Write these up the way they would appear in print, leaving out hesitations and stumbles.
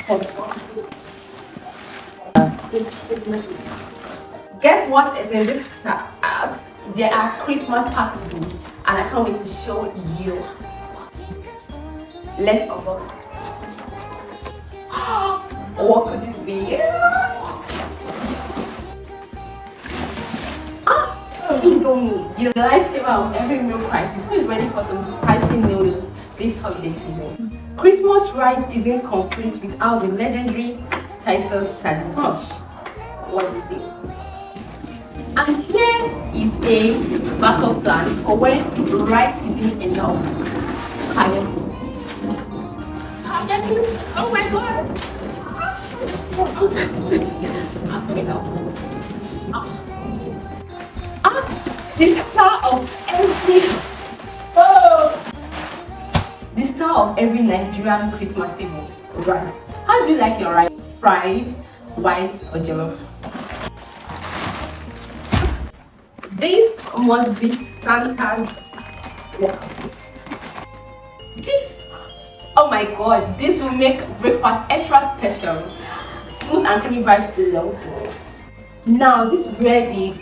Guess what is in this app? There are Christmas packages, and I can't wait to show you. Let's unbox. What could this be? Indomie, the lifesaver of every meal crisis. Who is ready for some spicy noodles this holiday season? Christmas rice isn't complete without the legendary Titus sardine. What do you think? And here is a backup plan for when rice isn't enough. Spaghetti. Spaghetti? Oh my god! I'm coming out. The star of every Nigerian Christmas table, rice. How do you like your rice? Fried, white, or jollof? This must be Santa's. This, oh my god, this will make breakfast extra special. Smooth and creamy vibes below. Now this is where the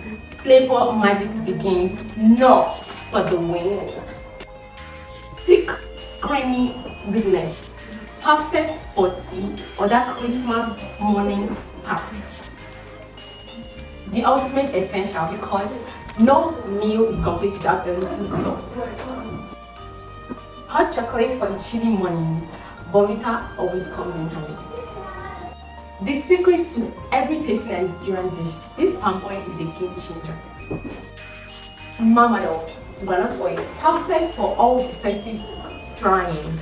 flavor magic begins. No, for the win. Thick, creamy goodness, perfect for tea or that Christmas morning pap. The ultimate essential, because no meal is complete without a little salt. Hot chocolate for the chilly mornings, Bonvita always comes in handy. The secret to every tasty Nigerian dish, this palm oil is a game changer. Mamado, granite oil, perfect for all the festive frying.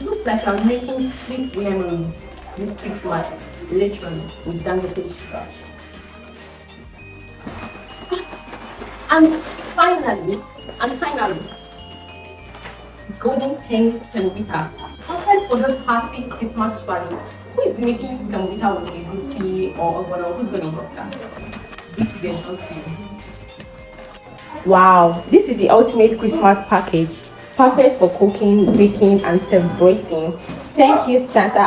Looks like I'm making sweet memories this Christmas, literally, with Dangote sugar. And finally, golden penny semovita, perfect for those party Christmas swallows. Who is making semovita with egusi or ogbono? Who's going to cook that? This video is not to you. Wow, this is the ultimate Christmas package, perfect for cooking, baking, and celebrating. Thank you, Santa.